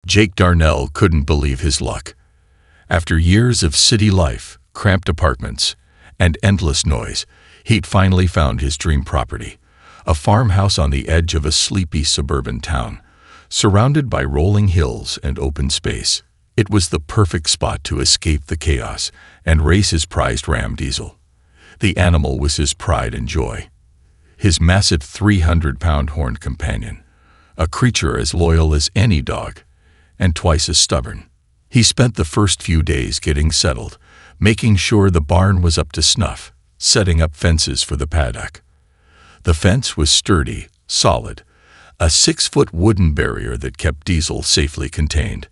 Jake Darnell couldn't believe his luck. After years of city life, cramped apartments, and endless noise, he'd finally found his dream property, a farmhouse on the edge of a sleepy suburban town, surrounded by rolling hills and open space. It was the perfect spot to escape the chaos and race his prized Ram Diesel. The animal was his pride and joy. His massive 300-pound horned companion, a creature as loyal as any dog, and twice as stubborn. He spent the first few days getting settled, making sure the barn was up to snuff, setting up fences for the paddock. The fence was sturdy, solid, a 6-foot wooden barrier that kept Diesel safely contained.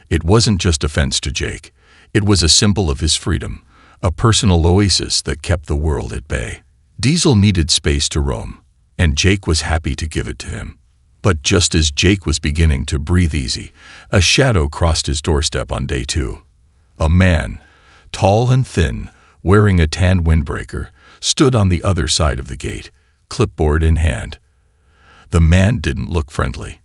It wasn't just a fence to Jake. It was a symbol of his freedom, a personal oasis that kept the world at bay. Diesel needed space to roam, and Jake was happy to give it to him. But just as Jake was beginning to breathe easy, a shadow crossed his doorstep on day 2. A man, tall and thin, wearing a tan windbreaker, stood on the other side of the gate, clipboard in hand. The man didn't look friendly.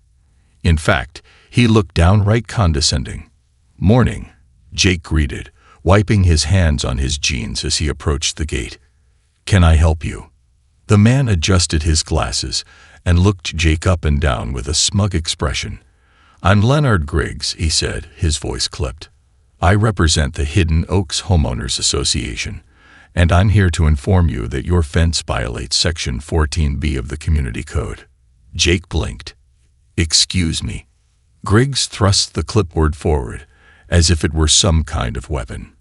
In fact, he looked downright condescending. "Morning," Jake greeted, wiping his hands on his jeans as he approached the gate. "Can I help you?" The man adjusted his glasses and looked Jake up and down with a smug expression. "I'm Leonard Griggs," he said, his voice clipped. "I represent the Hidden Oaks Homeowners Association, and I'm here to inform you that your fence violates Section 14B of the Community Code." Jake blinked. "Excuse me." Griggs thrust the clipboard forward, as if it were some kind of weapon.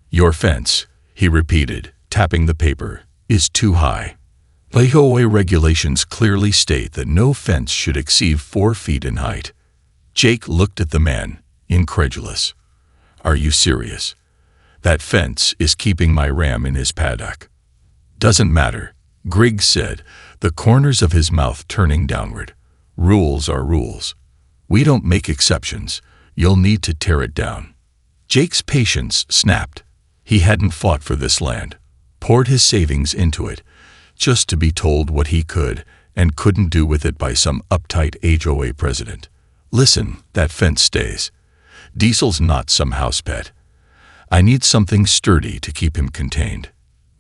"Your fence," he repeated, tapping the paper, "is too high. HOA regulations clearly state that no fence should exceed 4 feet in height." Jake looked at the man, incredulous. "Are you serious? That fence is keeping my Ram in his paddock." "Doesn't matter," Griggs said, the corners of his mouth turning downward. "Rules are rules. We don't make exceptions. You'll need to tear it down." Jake's patience snapped. He hadn't fought for this land, poured his savings into it, just to be told what he could and couldn't do with it by some uptight HOA president. "Listen, that fence stays. Diesel's not some house pet. I need something sturdy to keep him contained."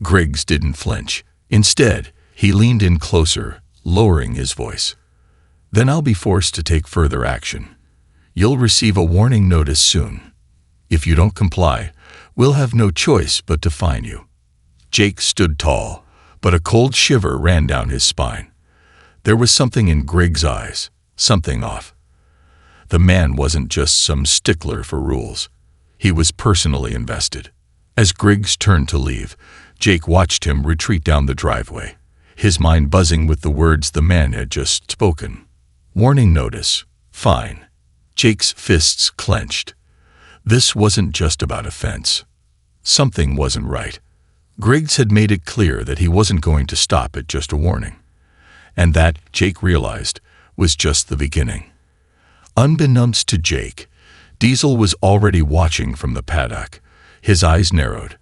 Griggs didn't flinch. Instead, he leaned in closer, lowering his voice. "Then I'll be forced to take further action. You'll receive a warning notice soon. If you don't comply, we'll have no choice but to fine you." Jake stood tall, but a cold shiver ran down his spine. There was something in Griggs' eyes, something off. The man wasn't just some stickler for rules. He was personally invested. As Griggs turned to leave, Jake watched him retreat down the driveway, his mind buzzing with the words the man had just spoken. Warning notice, fine. Jake's fists clenched. This wasn't just about a fence. Something wasn't right. Griggs had made it clear that he wasn't going to stop at just a warning. And that, Jake realized, was just the beginning. Unbeknownst to Jake, Diesel was already watching from the paddock, his eyes narrowed,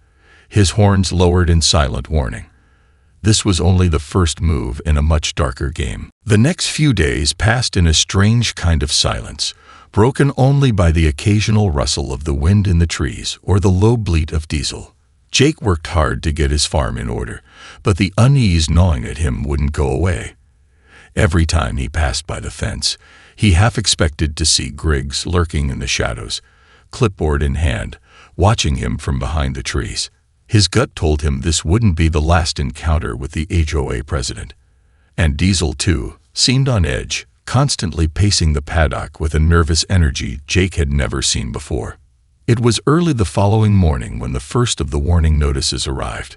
his horns lowered in silent warning. This was only the first move in a much darker game. The next few days passed in a strange kind of silence, broken only by the occasional rustle of the wind in the trees or the low bleat of Diesel. Jake worked hard to get his farm in order, but the unease gnawing at him wouldn't go away. Every time he passed by the fence, he half expected to see Griggs lurking in the shadows, clipboard in hand, watching him from behind the trees. His gut told him this wouldn't be the last encounter with the HOA president. And Diesel, too, seemed on edge, constantly pacing the paddock with a nervous energy Jake had never seen before. It was early the following morning when the first of the warning notices arrived.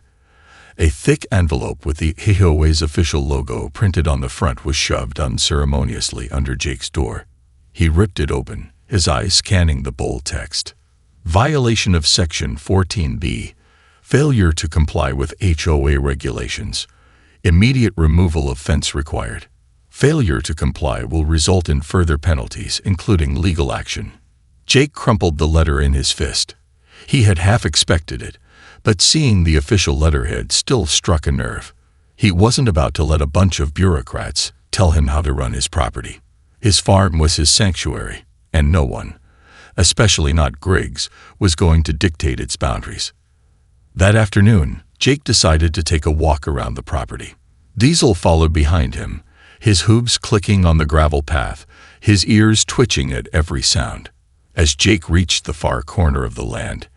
A thick envelope with the HOA's official logo printed on the front was shoved unceremoniously under Jake's door. He ripped it open, his eyes scanning the bold text. Violation of Section 14B. Failure to comply with HOA regulations. Immediate removal of fence required. Failure to comply will result in further penalties, including legal action. Jake crumpled the letter in his fist. He had half expected it, but seeing the official letterhead still struck a nerve. He wasn't about to let a bunch of bureaucrats tell him how to run his property. His farm was his sanctuary, and no one, especially not Griggs, was going to dictate its boundaries. That afternoon, Jake decided to take a walk around the property. Diesel followed behind him, his hooves clicking on the gravel path, his ears twitching at every sound. As Jake reached the far corner of the land,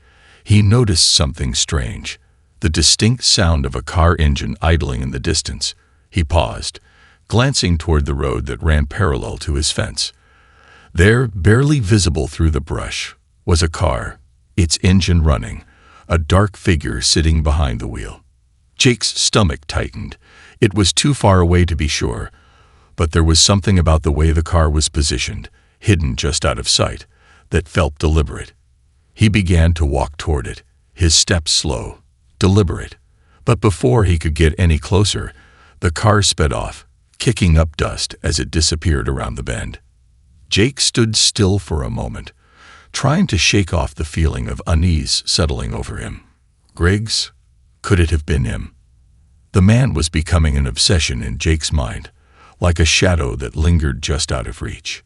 he noticed something strange, the distinct sound of a car engine idling in the distance. He paused, glancing toward the road that ran parallel to his fence. There, barely visible through the brush, was a car, its engine running, a dark figure sitting behind the wheel. Jake's stomach tightened. It was too far away to be sure, but there was something about the way the car was positioned, hidden just out of sight, that felt deliberate. He began to walk toward it, his steps slow, deliberate. But before he could get any closer, the car sped off, kicking up dust as it disappeared around the bend. Jake stood still for a moment, trying to shake off the feeling of unease settling over him. Griggs? Could it have been him? The man was becoming an obsession in Jake's mind, like a shadow that lingered just out of reach.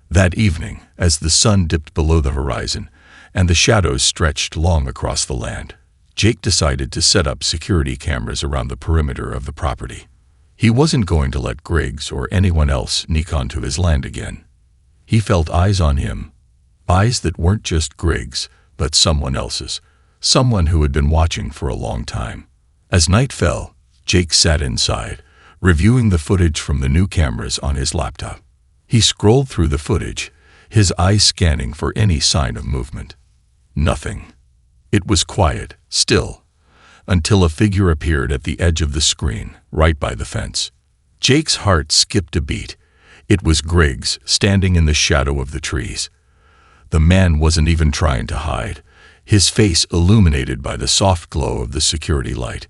That evening, as the sun dipped below the horizon and the shadows stretched long across the land, Jake decided to set up security cameras around the perimeter of the property. He wasn't going to let Griggs or anyone else sneak onto his land again. He felt eyes on him, eyes that weren't just Griggs, but someone else's, someone who had been watching for a long time. As night fell, Jake sat inside, reviewing the footage from the new cameras on his laptop. He scrolled through the footage, his eyes scanning for any sign of movement. Nothing. It was quiet, still, until a figure appeared at the edge of the screen, right by the fence. Jake's heart skipped a beat. It was Griggs, standing in the shadow of the trees. The man wasn't even trying to hide, his face illuminated by the soft glow of the security light.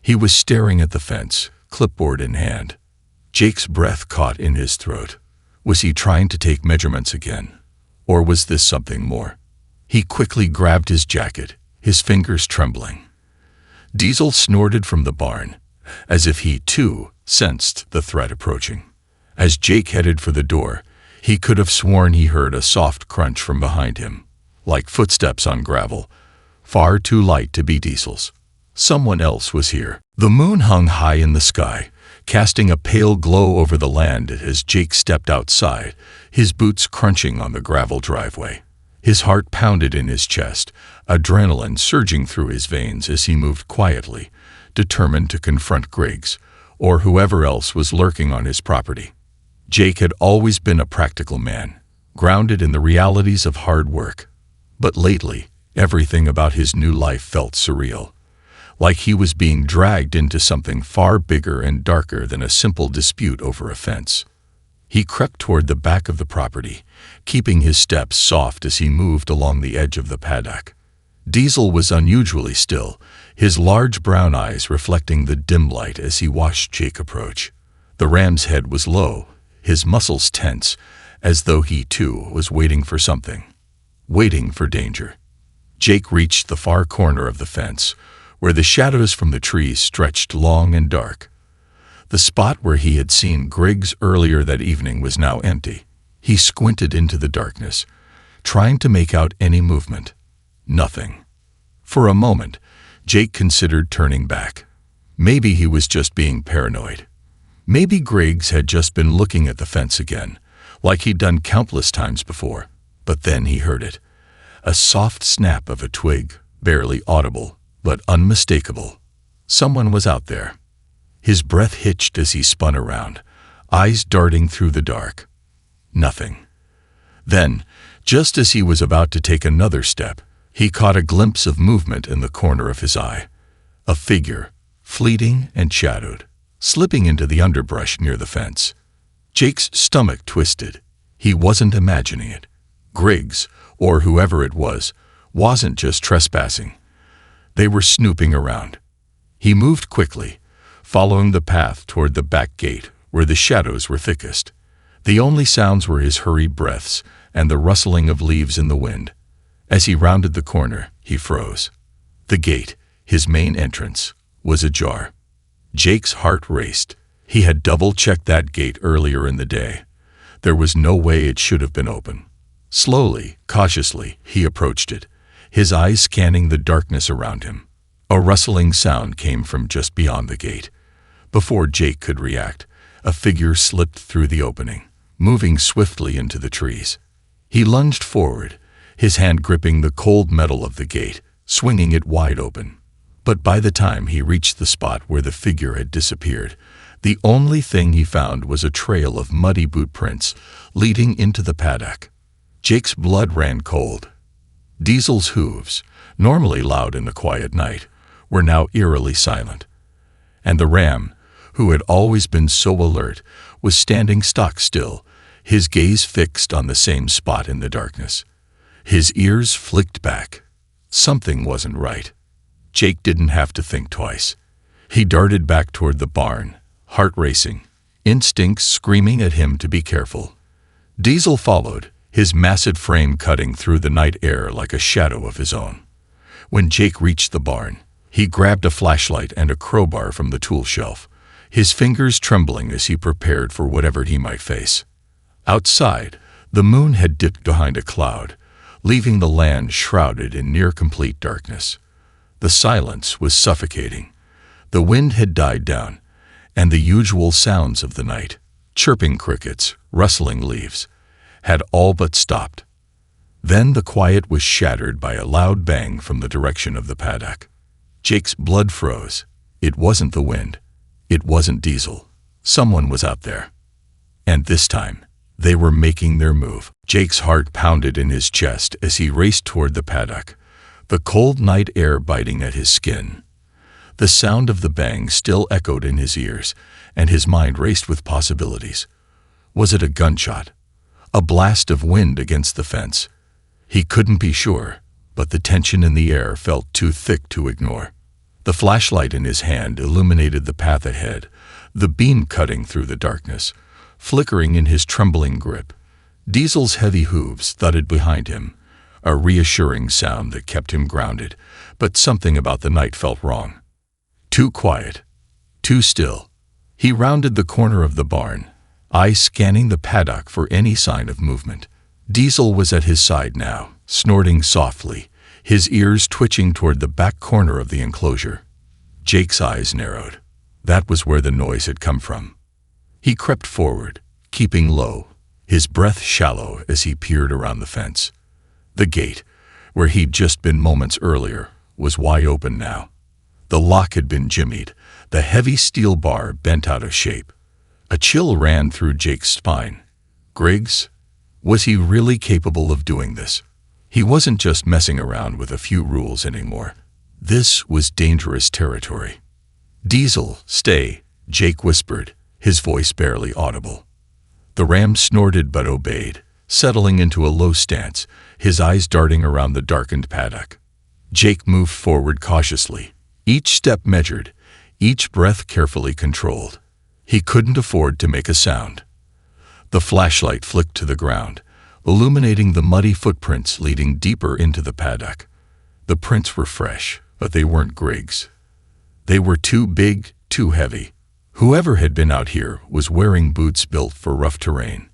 He was staring at the fence, clipboard in hand. Jake's breath caught in his throat. Was he trying to take measurements again? Or was this something more? He quickly grabbed his jacket, his fingers trembling. Diesel snorted from the barn, as if he, too, sensed the threat approaching. As Jake headed for the door, he could have sworn he heard a soft crunch from behind him, like footsteps on gravel, far too light to be Diesel's. Someone else was here. The moon hung high in the sky, casting a pale glow over the land as Jake stepped outside, his boots crunching on the gravel driveway. His heart pounded in his chest, adrenaline surging through his veins as he moved quietly, determined to confront Griggs, or whoever else was lurking on his property. Jake had always been a practical man, grounded in the realities of hard work. But lately, everything about his new life felt surreal, like he was being dragged into something far bigger and darker than a simple dispute over a fence. He crept toward the back of the property, keeping his steps soft as he moved along the edge of the paddock. Diesel was unusually still, his large brown eyes reflecting the dim light as he watched Jake approach. The ram's head was low, his muscles tense, as though he too was waiting for something. Waiting for danger. Jake reached the far corner of the fence, where the shadows from the trees stretched long and dark. The spot where he had seen Griggs earlier that evening was now empty. He squinted into the darkness, trying to make out any movement. Nothing. For a moment, Jake considered turning back. Maybe he was just being paranoid. Maybe Griggs had just been looking at the fence again, like he'd done countless times before. But then he heard it. A soft snap of a twig, barely audible, but unmistakable. Someone was out there. His breath hitched as he spun around, eyes darting through the dark. Nothing. Then, just as he was about to take another step, he caught a glimpse of movement in the corner of his eye. A figure, fleeting and shadowed, slipping into the underbrush near the fence. Jake's stomach twisted. He wasn't imagining it. Griggs, or whoever it was, wasn't just trespassing. They were snooping around. He moved quickly, following the path toward the back gate where the shadows were thickest. The only sounds were his hurried breaths and the rustling of leaves in the wind. As he rounded the corner, he froze. The gate, his main entrance, was ajar. Jake's heart raced. He had double-checked that gate earlier in the day. There was no way it should have been open. Slowly, cautiously, he approached it, his eyes scanning the darkness around him. A rustling sound came from just beyond the gate. Before Jake could react, a figure slipped through the opening, moving swiftly into the trees. He lunged forward, his hand gripping the cold metal of the gate, swinging it wide open. But by the time he reached the spot where the figure had disappeared, the only thing he found was a trail of muddy boot prints leading into the paddock. Jake's blood ran cold. Diesel's hooves, normally loud in the quiet night, were now eerily silent. And the ram, who had always been so alert, was standing stock still, his gaze fixed on the same spot in the darkness. His ears flicked back. Something wasn't right. Jake didn't have to think twice. He darted back toward the barn, heart racing, instincts screaming at him to be careful. Diesel followed, his massive frame cutting through the night air like a shadow of his own. When Jake reached the barn, he grabbed a flashlight and a crowbar from the tool shelf, his fingers trembling as he prepared for whatever he might face. Outside, the moon had dipped behind a cloud, leaving the land shrouded in near-complete darkness. The silence was suffocating. The wind had died down, and the usual sounds of the night, chirping crickets, rustling leaves, had all but stopped. Then the quiet was shattered by a loud bang from the direction of the paddock. Jake's blood froze. It wasn't the wind. It wasn't Diesel. Someone was out there. And this time, they were making their move. Jake's heart pounded in his chest as he raced toward the paddock, the cold night air biting at his skin. The sound of the bang still echoed in his ears, and his mind raced with possibilities. Was it a gunshot? A blast of wind against the fence? He couldn't be sure, but the tension in the air felt too thick to ignore. The flashlight in his hand illuminated the path ahead, the beam cutting through the darkness, flickering in his trembling grip. Diesel's heavy hooves thudded behind him, a reassuring sound that kept him grounded, but something about the night felt wrong. Too quiet, too still. He rounded the corner of the barn, eyes scanning the paddock for any sign of movement. Diesel was at his side now, snorting softly, his ears twitching toward the back corner of the enclosure. Jake's eyes narrowed. That was where the noise had come from. He crept forward, keeping low, his breath shallow as he peered around the fence. The gate, where he'd just been moments earlier, was wide open now. The lock had been jimmied, the heavy steel bar bent out of shape. A chill ran through Jake's spine. Griggs? Was he really capable of doing this? He wasn't just messing around with a few rules anymore. This was dangerous territory. Diesel, stay, Jake whispered, his voice barely audible. The ram snorted but obeyed, settling into a low stance, his eyes darting around the darkened paddock. Jake moved forward cautiously, each step measured, each breath carefully controlled. He couldn't afford to make a sound. The flashlight flicked to the ground, illuminating the muddy footprints leading deeper into the paddock. The prints were fresh, but they weren't Griggs. They were too big, too heavy. Whoever had been out here was wearing boots built for rough terrain,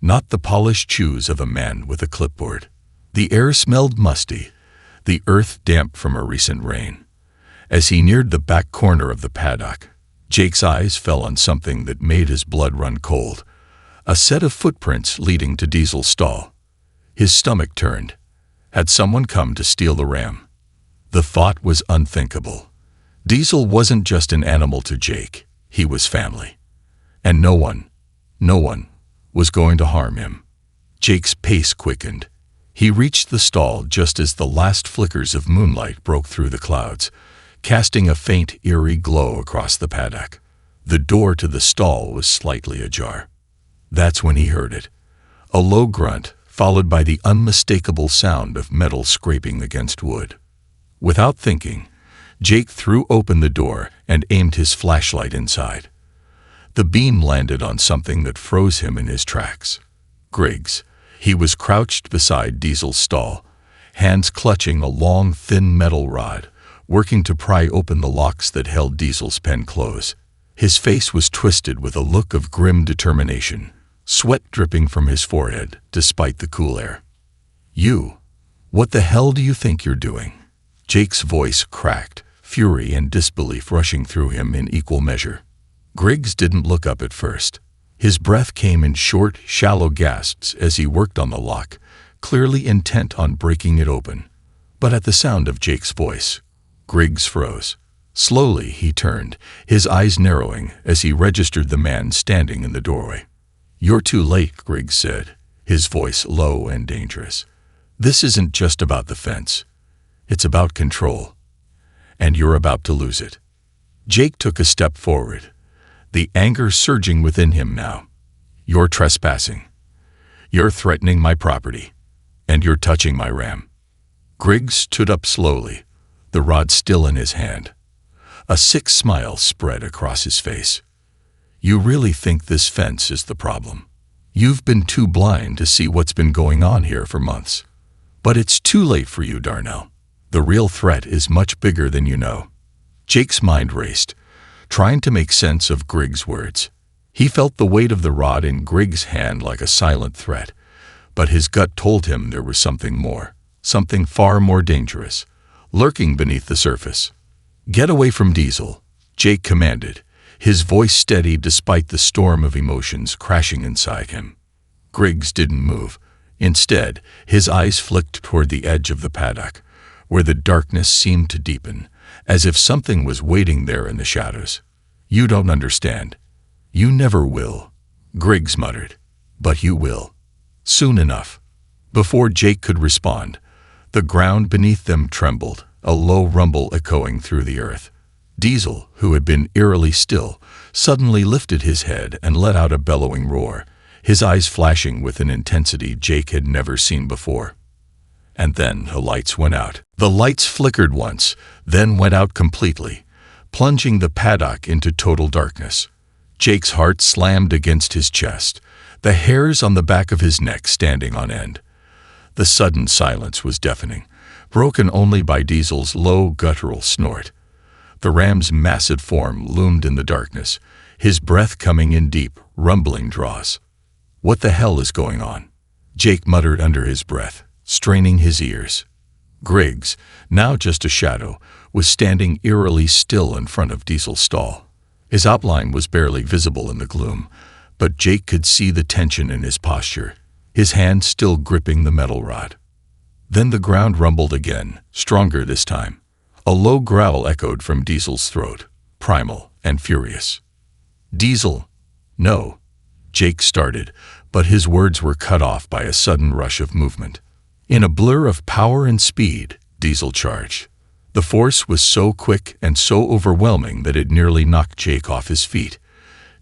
not the polished shoes of a man with a clipboard. The air smelled musty, the earth damp from a recent rain. As he neared the back corner of the paddock, Jake's eyes fell on something that made his blood run cold. A set of footprints leading to Diesel's stall. His stomach turned. Had someone come to steal the ram? The thought was unthinkable. Diesel wasn't just an animal to Jake, he was family. And no one was going to harm him. Jake's pace quickened. He reached the stall just as the last flickers of moonlight broke through the clouds, casting a faint, eerie glow across the paddock. The door to the stall was slightly ajar. That's when he heard it. A low grunt, followed by the unmistakable sound of metal scraping against wood. Without thinking, Jake threw open the door and aimed his flashlight inside. The beam landed on something that froze him in his tracks. Griggs. He was crouched beside Diesel's stall, hands clutching a long, thin metal rod, working to pry open the locks that held Diesel's pen close. His face was twisted with a look of grim determination, sweat dripping from his forehead despite the cool air. "You, what the hell do you think you're doing?" Jake's voice cracked, fury and disbelief rushing through him in equal measure. Griggs didn't look up at first. His breath came in short, shallow gasps as he worked on the lock, clearly intent on breaking it open. But at the sound of Jake's voice, Griggs froze. Slowly he turned, his eyes narrowing as he registered the man standing in the doorway. "You're too late," Griggs said, his voice low and dangerous. "This isn't just about the fence. It's about control. And you're about to lose it." Jake took a step forward, the anger surging within him now. "You're trespassing. You're threatening my property. And you're touching my ram." Griggs stood up slowly, the rod still in his hand. A sick smile spread across his face. "You really think this fence is the problem? You've been too blind to see what's been going on here for months. But it's too late for you, Darnell. The real threat is much bigger than you know." Jake's mind raced, trying to make sense of Griggs' words. He felt the weight of the rod in Griggs' hand like a silent threat, but his gut told him there was something more, something far more dangerous, lurking beneath the surface. "Get away from Diesel," Jake commanded, his voice steady despite the storm of emotions crashing inside him. Griggs didn't move. Instead, his eyes flicked toward the edge of the paddock, where the darkness seemed to deepen, as if something was waiting there in the shadows. "You don't understand. You never will," Griggs muttered. "But you will. Soon enough." Before Jake could respond, the ground beneath them trembled, a low rumble echoing through the earth. Diesel, who had been eerily still, suddenly lifted his head and let out a bellowing roar, his eyes flashing with an intensity Jake had never seen before. And then the lights went out. The lights flickered once, then went out completely, plunging the paddock into total darkness. Jake's heart slammed against his chest, the hairs on the back of his neck standing on end. The sudden silence was deafening, broken only by Diesel's low, guttural snort. The ram's massive form loomed in the darkness, his breath coming in deep, rumbling draws. "What the hell is going on?" Jake muttered under his breath, straining his ears. Griggs, now just a shadow, was standing eerily still in front of Diesel's stall. His outline was barely visible in the gloom, but Jake could see the tension in his posture, his hand still gripping the metal rod. Then the ground rumbled again, stronger this time. A low growl echoed from Diesel's throat, primal and furious. "Diesel, no," Jake started, but his words were cut off by a sudden rush of movement. In a blur of power and speed, Diesel charged. The force was so quick and so overwhelming that it nearly knocked Jake off his feet.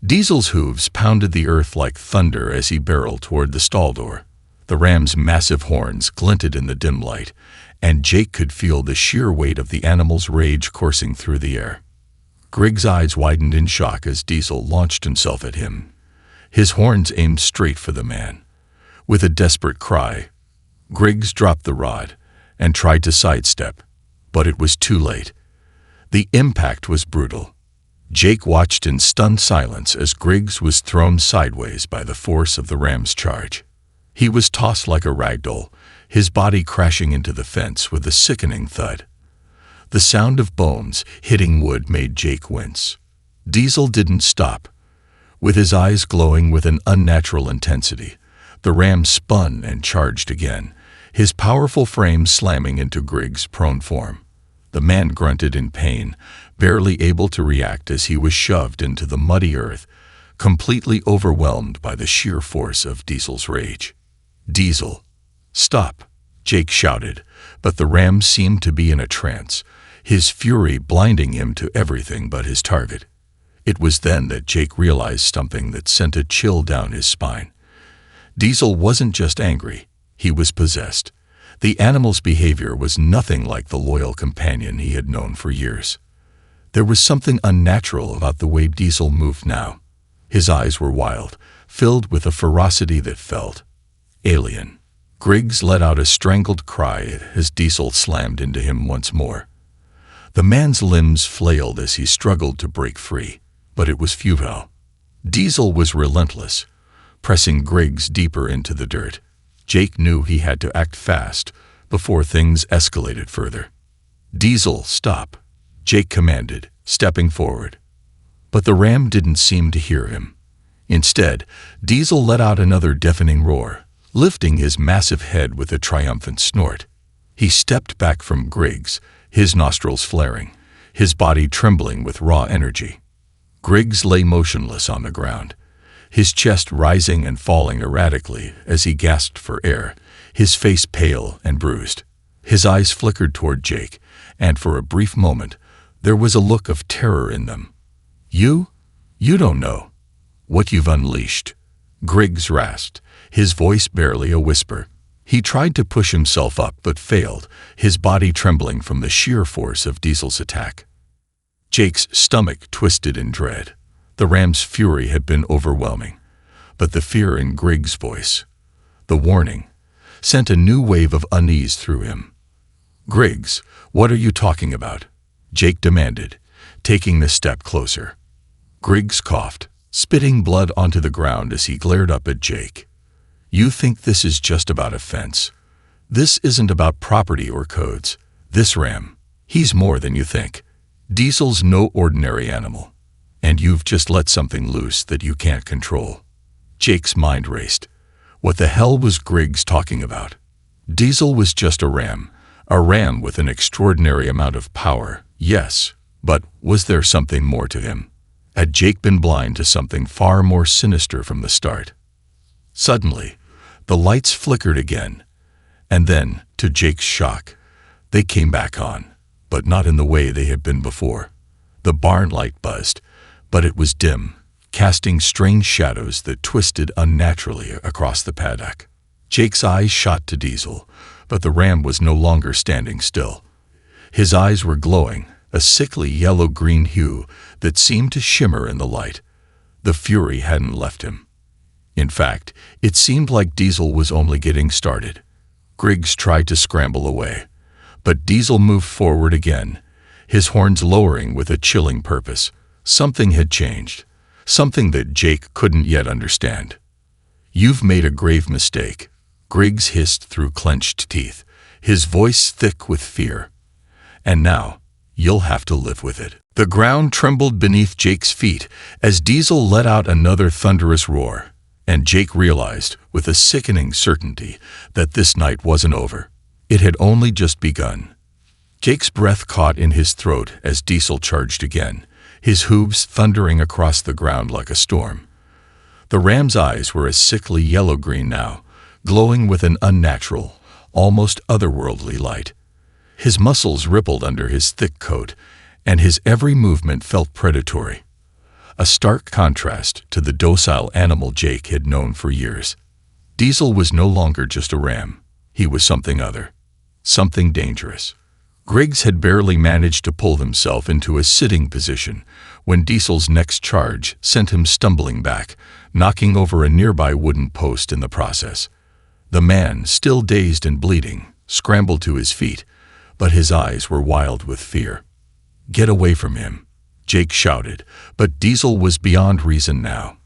Diesel's hooves pounded the earth like thunder as he barreled toward the stall door. The ram's massive horns glinted in the dim light, and Jake could feel the sheer weight of the animal's rage coursing through the air. Griggs' eyes widened in shock as Diesel launched himself at him, his horns aimed straight for the man. With a desperate cry, Griggs dropped the rod and tried to sidestep, but it was too late. The impact was brutal. Jake watched in stunned silence as Griggs was thrown sideways by the force of the ram's charge. He was tossed like a rag doll, his body crashing into the fence with a sickening thud. The sound of bones hitting wood made Jake wince. Diesel didn't stop. With his eyes glowing with an unnatural intensity, the ram spun and charged again, his powerful frame slamming into Griggs' prone form. The man grunted in pain, barely able to react as he was shoved into the muddy earth, completely overwhelmed by the sheer force of Diesel's rage. "Diesel, stop," Jake shouted, but the ram seemed to be in a trance, his fury blinding him to everything but his target. It was then that Jake realized something that sent a chill down his spine. Diesel wasn't just angry, he was possessed. The animal's behavior was nothing like the loyal companion he had known for years. There was something unnatural about the way Diesel moved now. His eyes were wild, filled with a ferocity that felt alien. Griggs let out a strangled cry as Diesel slammed into him once more. The man's limbs flailed as he struggled to break free, but it was futile. Diesel was relentless, pressing Griggs deeper into the dirt. Jake knew he had to act fast before things escalated further. "Diesel, stop," Jake commanded, stepping forward. But the ram didn't seem to hear him. Instead, Diesel let out another deafening roar, lifting his massive head with a triumphant snort. He stepped back from Griggs, his nostrils flaring, his body trembling with raw energy. Griggs lay motionless on the ground, his chest rising and falling erratically as he gasped for air, his face pale and bruised. His eyes flickered toward Jake, and for a brief moment, there was a look of terror in them. You don't know what you've unleashed," Griggs rasped, his voice barely a whisper. He tried to push himself up but failed, his body trembling from the sheer force of Diesel's attack. Jake's stomach twisted in dread. The ram's fury had been overwhelming, but the fear in Griggs' voice, the warning, sent a new wave of unease through him. "Griggs, what are you talking about?" Jake demanded, taking a step closer. Griggs coughed, spitting blood onto the ground as he glared up at Jake. "You think this is just about a fence? This isn't about property or codes. This ram, he's more than you think. Diesel's no ordinary animal, and you've just let something loose that you can't control." Jake's mind raced. What the hell was Griggs talking about? Diesel was just a ram with an extraordinary amount of power, yes, but was there something more to him? Had Jake been blind to something far more sinister from the start? Suddenly, the lights flickered again, and then, to Jake's shock, they came back on, but not in the way they had been before. The barn light buzzed, but it was dim, casting strange shadows that twisted unnaturally across the paddock. Jake's eyes shot to Diesel, but the ram was no longer standing still. His eyes were glowing, a sickly yellow-green hue that seemed to shimmer in the light. The fury hadn't left him. In fact, it seemed like Diesel was only getting started. Griggs tried to scramble away, but Diesel moved forward again, his horns lowering with a chilling purpose. Something had changed, something that Jake couldn't yet understand. "You've made a grave mistake," Griggs hissed through clenched teeth, his voice thick with fear. "And now, you'll have to live with it." The ground trembled beneath Jake's feet as Diesel let out another thunderous roar, and Jake realized, with a sickening certainty, that this night wasn't over. It had only just begun. Jake's breath caught in his throat as Diesel charged again, his hooves thundering across the ground like a storm. The ram's eyes were a sickly yellow-green now, glowing with an unnatural, almost otherworldly light. His muscles rippled under his thick coat, and his every movement felt predatory. A stark contrast to the docile animal Jake had known for years. Diesel was no longer just a ram. He was something other, something dangerous. Griggs had barely managed to pull himself into a sitting position when Diesel's next charge sent him stumbling back, knocking over a nearby wooden post in the process. The man, still dazed and bleeding, scrambled to his feet, but his eyes were wild with fear. "Get away from him," Jake shouted, but Diesel was beyond reason now.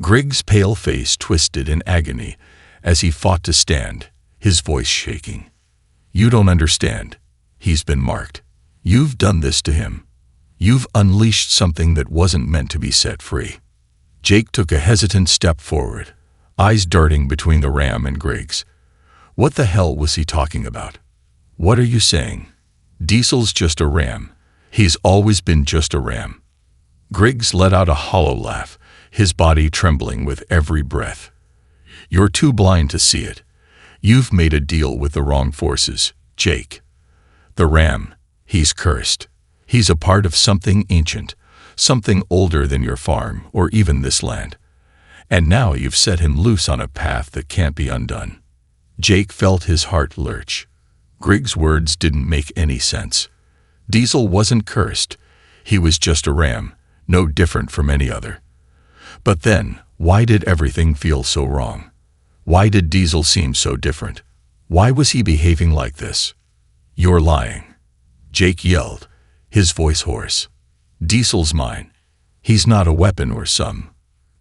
Griggs' pale face twisted in agony as he fought to stand, his voice shaking. "You don't understand. He's been marked. You've done this to him. You've unleashed something that wasn't meant to be set free." Jake took a hesitant step forward, eyes darting between the ram and Griggs. What the hell was he talking about? "What are you saying? Diesel's just a ram. He's always been just a ram." Griggs let out a hollow laugh, his body trembling with every breath. "You're too blind to see it. You've made a deal with the wrong forces, Jake. The ram, he's cursed. He's a part of something ancient, something older than your farm or even this land. And now you've set him loose on a path that can't be undone." Jake felt his heart lurch. Griggs' words didn't make any sense. Diesel wasn't cursed. He was just a ram, no different from any other. But then, why did everything feel so wrong? Why did Diesel seem so different? Why was he behaving like this? "You're lying," Jake yelled, his voice hoarse. "Diesel's mine. He's not a weapon or some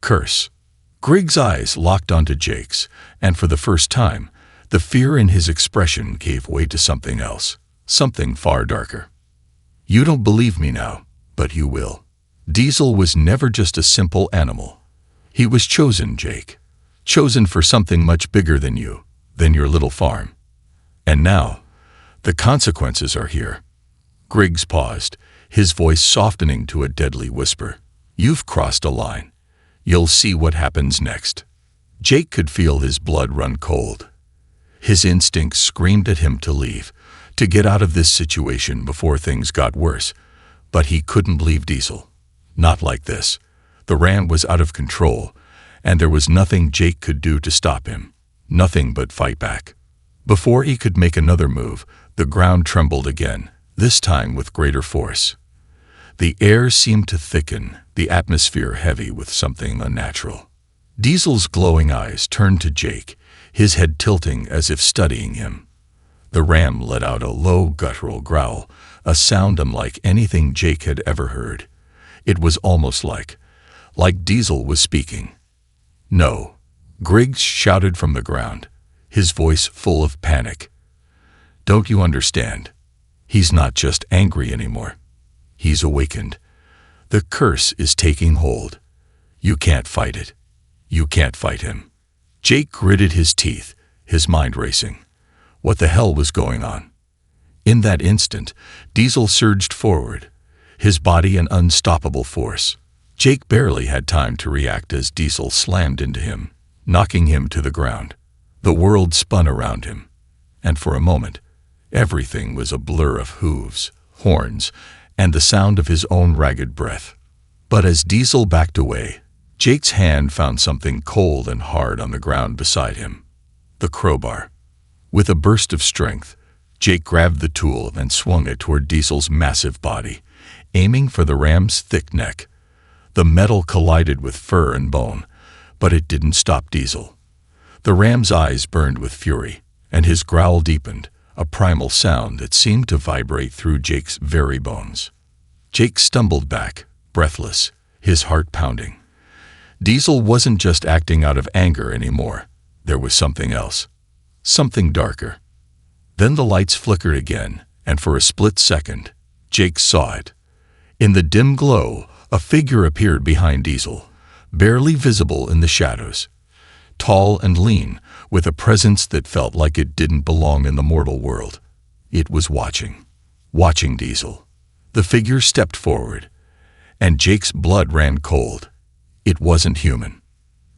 curse." Griggs' eyes locked onto Jake's, and for the first time, The fear in his expression gave way to something else, something far darker. You don't believe me now, but you will. Diesel was never just a simple animal. He was chosen, Jake. Chosen for something much bigger than you, than your little farm. And now, the consequences are here. Griggs paused, his voice softening to a deadly whisper. You've crossed a line. You'll see what happens next. Jake could feel his blood run cold. His instincts screamed at him to leave, to get out of this situation before things got worse. But he couldn't leave Diesel. Not like this. The ram was out of control, and there was nothing Jake could do to stop him. Nothing but fight back. Before he could make another move, the ground trembled again, this time with greater force. The air seemed to thicken, the atmosphere heavy with something unnatural. Diesel's glowing eyes turned to Jake, his head tilting as if studying him. The ram let out a low guttural growl, a sound unlike anything Jake had ever heard. It was almost like Diesel was speaking. No, Griggs shouted from the ground, his voice full of panic. Don't you understand? He's not just angry anymore. He's awakened. The curse is taking hold. You can't fight it. You can't fight him. Jake gritted his teeth, his mind racing. What the hell was going on? In that instant, Diesel surged forward, his body an unstoppable force. Jake barely had time to react as Diesel slammed into him, knocking him to the ground. The world spun around him, and for a moment, everything was a blur of hooves, horns, and the sound of his own ragged breath. But as Diesel backed away, Jake's hand found something cold and hard on the ground beside him. The crowbar. With a burst of strength, Jake grabbed the tool and swung it toward Diesel's massive body, aiming for the ram's thick neck. The metal collided with fur and bone, but it didn't stop Diesel. The ram's eyes burned with fury, and his growl deepened, a primal sound that seemed to vibrate through Jake's very bones. Jake stumbled back, breathless, his heart pounding. Diesel wasn't just acting out of anger anymore. There was something else. Something darker. Then the lights flickered again, and for a split second, Jake saw it. In the dim glow, a figure appeared behind Diesel, barely visible in the shadows. Tall and lean, with a presence that felt like it didn't belong in the mortal world. It was watching Diesel. The figure stepped forward, and Jake's blood ran cold. It wasn't human.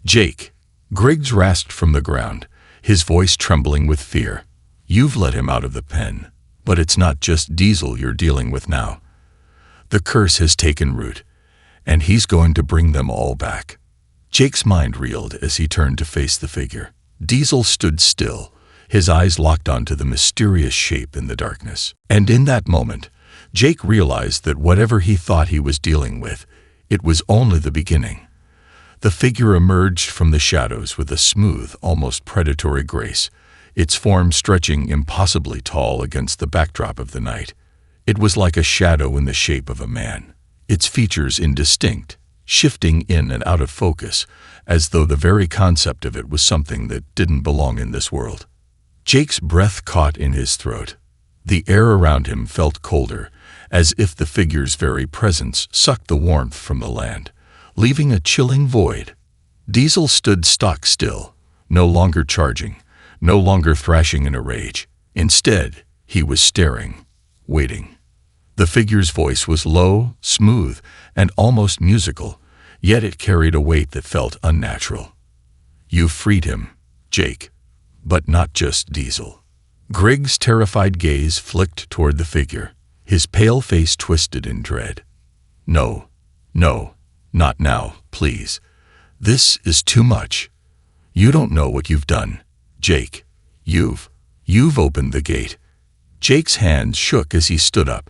Jake, Griggs rasped from the ground, his voice trembling with fear. You've let him out of the pen, but it's not just Diesel you're dealing with now. The curse has taken root, and he's going to bring them all back. Jake's mind reeled as he turned to face the figure. Diesel stood still, his eyes locked onto the mysterious shape in the darkness. And in that moment, Jake realized that whatever he thought he was dealing with, it was only the beginning. The figure emerged from the shadows with a smooth, almost predatory grace, its form stretching impossibly tall against the backdrop of the night. It was like a shadow in the shape of a man, its features indistinct, shifting in and out of focus, as though the very concept of it was something that didn't belong in this world. Jake's breath caught in his throat. The air around him felt colder, as if the figure's very presence sucked the warmth from the land, leaving a chilling void. Diesel stood stock still, no longer charging, no longer thrashing in a rage. Instead, he was staring, waiting. The figure's voice was low, smooth, and almost musical, yet it carried a weight that felt unnatural. You freed him, Jake, but not just Diesel. Griggs' terrified gaze flicked toward the figure, his pale face twisted in dread. No, not now, please. This is too much. You don't know what you've done, Jake. You've opened the gate. Jake's hands shook as he stood up,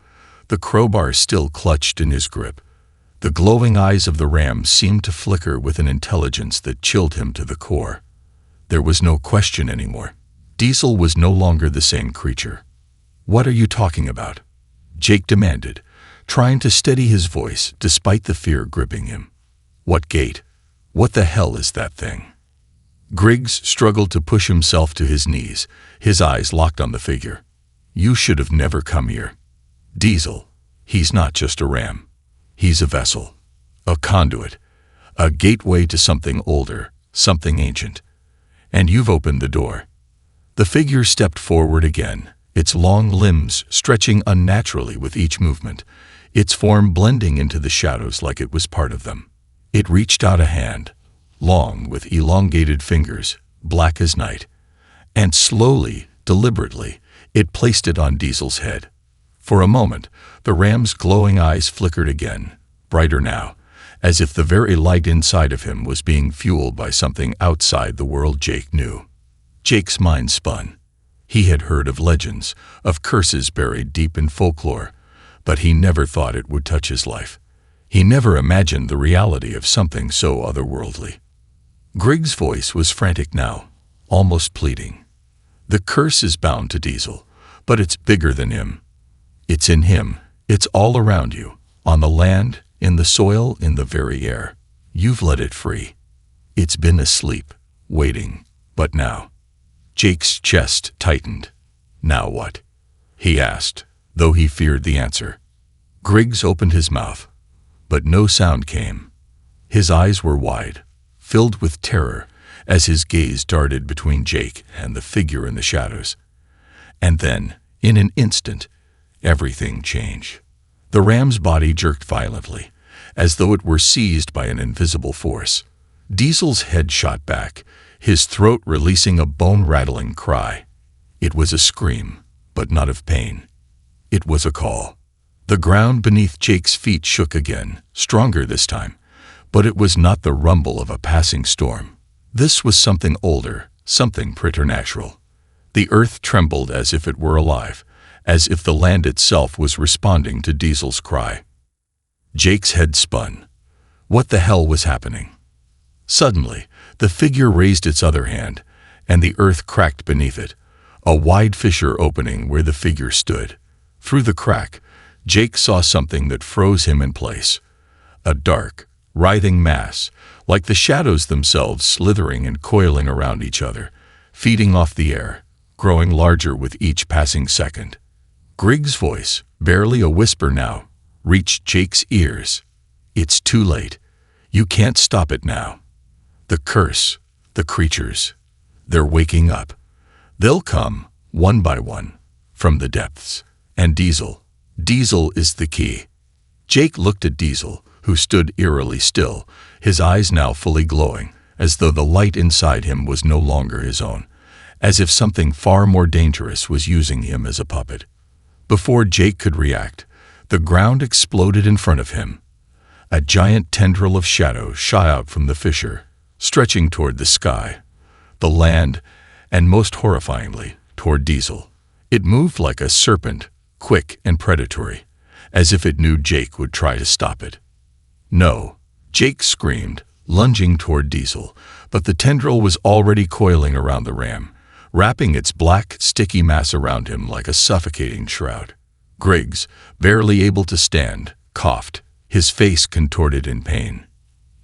the crowbar still clutched in his grip. The glowing eyes of the ram seemed to flicker with an intelligence that chilled him to the core. There was no question anymore. Diesel was no longer the same creature. What are you talking about? Jake demanded, trying to steady his voice despite the fear gripping him. What gate? What the hell is that thing? Griggs struggled to push himself to his knees, his eyes locked on the figure. You should have never come here. Diesel, he's not just a ram. He's a vessel, a conduit, a gateway to something older, something ancient. And you've opened the door. The figure stepped forward again, its long limbs stretching unnaturally with each movement, its form blending into the shadows like it was part of them. It reached out a hand, long with elongated fingers, black as night, and slowly, deliberately, it placed it on Diesel's head. For a moment, the ram's glowing eyes flickered again, brighter now, as if the very light inside of him was being fueled by something outside the world Jake knew. Jake's mind spun. He had heard of legends, of curses buried deep in folklore, but he never thought it would touch his life. He never imagined the reality of something so otherworldly. Griggs' voice was frantic now, almost pleading. The curse is bound to Diesel, but it's bigger than him. It's in him. It's all around you, on the land, in the soil, in the very air. You've let it free. It's been asleep, waiting, but now. Jake's chest tightened. Now what? He asked, though he feared the answer. Griggs opened his mouth, but no sound came. His eyes were wide, filled with terror, as his gaze darted between Jake and the figure in the shadows. And then, in an instant, everything changed. The ram's body jerked violently, as though it were seized by an invisible force. Diesel's head shot back, his throat releasing a bone-rattling cry. It was a scream, but not of pain. It was a call. The ground beneath Jake's feet shook again, stronger this time, but it was not the rumble of a passing storm. This was something older, something preternatural. The earth trembled as if it were alive, as if the land itself was responding to Diesel's cry. Jake's head spun. What the hell was happening? Suddenly, the figure raised its other hand, and the earth cracked beneath it, a wide fissure opening where the figure stood. Through the crack, Jake saw something that froze him in place. A dark, writhing mass, like the shadows themselves slithering and coiling around each other, feeding off the air, growing larger with each passing second. Griggs' voice, barely a whisper now, reached Jake's ears. It's too late. You can't stop it now. The curse, the creatures, they're waking up. They'll come, one by one, from the depths. And Diesel is the key. Jake looked at Diesel, who stood eerily still, his eyes now fully glowing, as though the light inside him was no longer his own, as if something far more dangerous was using him as a puppet. Before Jake could react, the ground exploded in front of him. A giant tendril of shadow shot out from the fissure, stretching toward the sky, the land, and most horrifyingly, toward Diesel. It moved like a serpent, quick and predatory, as if it knew Jake would try to stop it. No, Jake screamed, lunging toward Diesel, but the tendril was already coiling around the ram, wrapping its black, sticky mass around him like a suffocating shroud. Griggs, barely able to stand, coughed, his face contorted in pain.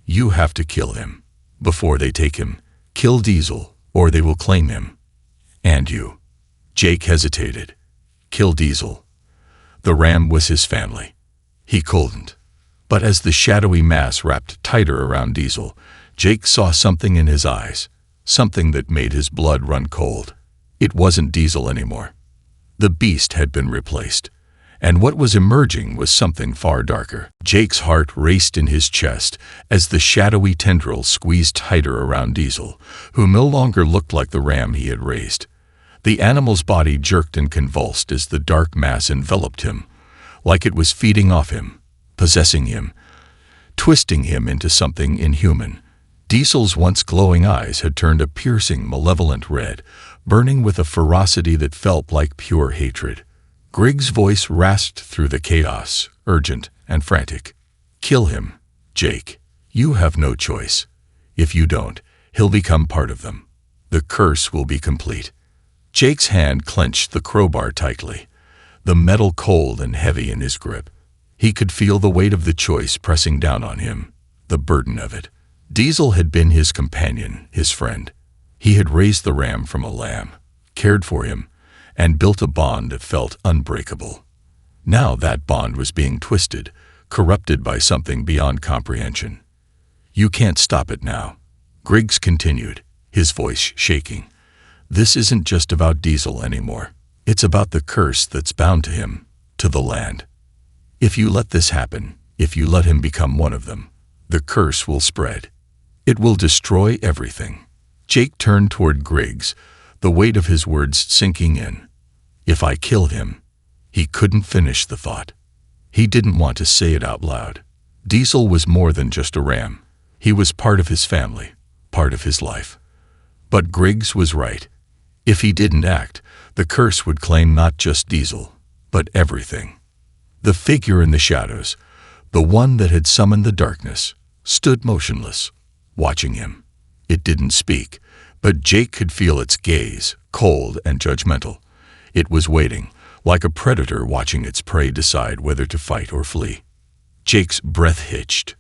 You have to kill him. Before they take him, kill Diesel, or they will claim him. And you. Jake hesitated. Kill Diesel. The ram was his family. He couldn't. But as the shadowy mass wrapped tighter around Diesel, Jake saw something in his eyes, something that made his blood run cold. It wasn't Diesel anymore. The beast had been replaced, and what was emerging was something far darker. Jake's heart raced in his chest as the shadowy tendril squeezed tighter around Diesel, who no longer looked like the ram he had raised. The animal's body jerked and convulsed as the dark mass enveloped him, like it was feeding off him, possessing him, twisting him into something inhuman. Diesel's once glowing eyes had turned a piercing, malevolent red, burning with a ferocity that felt like pure hatred. Griggs' voice rasped through the chaos, urgent and frantic. Kill him, Jake. You have no choice. If you don't, he'll become part of them. The curse will be complete. Jake's hand clenched the crowbar tightly, the metal cold and heavy in his grip. He could feel the weight of the choice pressing down on him, the burden of it. Diesel had been his companion, his friend. He had raised the ram from a lamb, cared for him, and built a bond that felt unbreakable. Now that bond was being twisted, corrupted by something beyond comprehension. "You can't stop it now," Griggs continued, his voice shaking. "This isn't just about Diesel anymore. It's about the curse that's bound to him, to the land. If you let this happen, if you let him become one of them, the curse will spread. It will destroy everything." Jake turned toward Griggs, the weight of his words sinking in. "If I kill him," he couldn't finish the thought. He didn't want to say it out loud. Diesel was more than just a ram. He was part of his family, part of his life. But Griggs was right. If he didn't act, the curse would claim not just Diesel, but everything. The figure in the shadows, the one that had summoned the darkness, stood motionless, watching him. It didn't speak, but Jake could feel its gaze, cold and judgmental. It was waiting, like a predator watching its prey decide whether to fight or flee. Jake's breath hitched.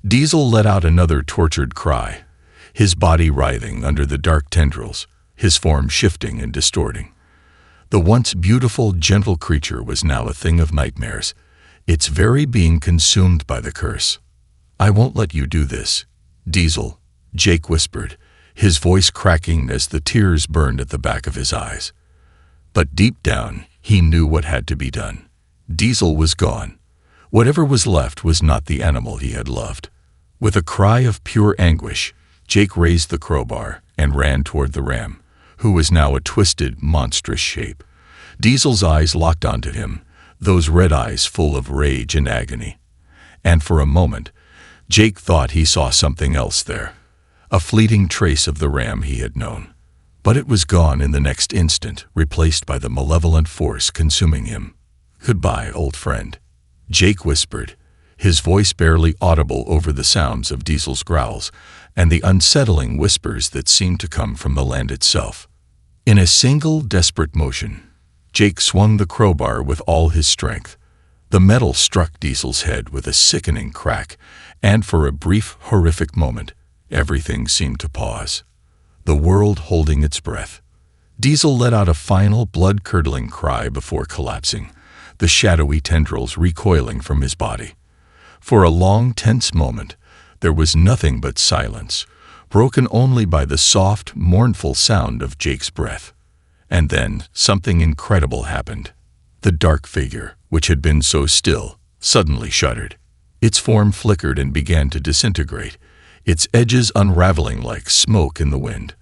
Diesel let out another tortured cry, his body writhing under the dark tendrils, his form shifting and distorting. The once beautiful, gentle creature was now a thing of nightmares, its very being consumed by the curse. "I won't let you do this, Diesel," Jake whispered, his voice cracking as the tears burned at the back of his eyes. But deep down, he knew what had to be done. Diesel was gone. Whatever was left was not the animal he had loved. With a cry of pure anguish, Jake raised the crowbar and ran toward the ram, who was now a twisted, monstrous shape. Diesel's eyes locked onto him, those red eyes full of rage and agony. And for a moment, Jake thought he saw something else there, a fleeting trace of the ram he had known. But it was gone in the next instant, replaced by the malevolent force consuming him. "Goodbye, old friend," Jake whispered, his voice barely audible over the sounds of Diesel's growls and the unsettling whispers that seemed to come from the land itself. In a single desperate motion, Jake swung the crowbar with all his strength. The metal struck Diesel's head with a sickening crack, and for a brief, horrific moment, everything seemed to pause, the world holding its breath. Diesel let out a final, blood-curdling cry before collapsing, the shadowy tendrils recoiling from his body. For a long, tense moment, there was nothing but silence, broken only by the soft, mournful sound of Jake's breath. And then something incredible happened. The dark figure, which had been so still, suddenly shuddered. Its form flickered and began to disintegrate, its edges unraveling like smoke in the wind.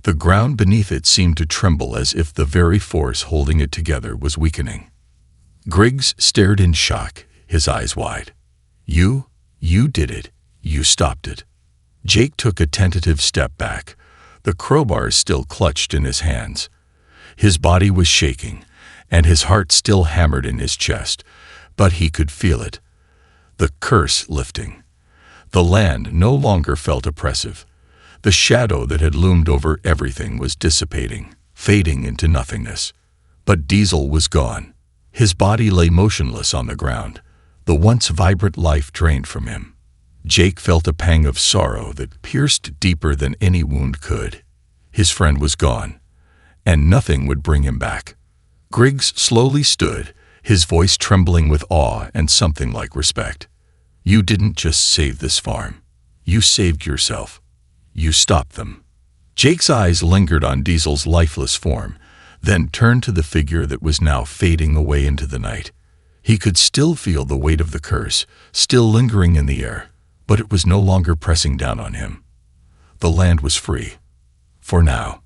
The ground beneath it seemed to tremble as if the very force holding it together was weakening. Griggs stared in shock, his eyes wide. You did it. You stopped it." Jake took a tentative step back, the crowbar still clutched in his hands. His body was shaking, and his heart still hammered in his chest, but he could feel it. The curse lifting. The land no longer felt oppressive. The shadow that had loomed over everything was dissipating, fading into nothingness. But Diesel was gone. His body lay motionless on the ground, the once vibrant life drained from him. Jake felt a pang of sorrow that pierced deeper than any wound could. His friend was gone, and nothing would bring him back. Griggs slowly stood, his voice trembling with awe and something like respect. "You didn't just save this farm. You saved yourself. You stopped them." Jake's eyes lingered on Diesel's lifeless form, then turned to the figure that was now fading away into the night. He could still feel the weight of the curse, still lingering in the air, but it was no longer pressing down on him. The land was free. For now.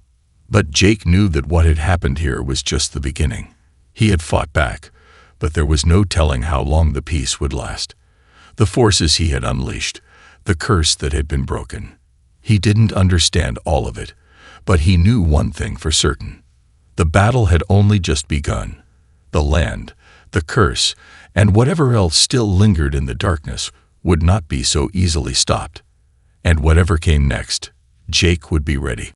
But Jake knew that what had happened here was just the beginning. He had fought back, but there was no telling how long the peace would last. The forces he had unleashed, the curse that had been broken. He didn't understand all of it, but he knew one thing for certain. The battle had only just begun. The land, the curse, and whatever else still lingered in the darkness would not be so easily stopped. And whatever came next, Jake would be ready.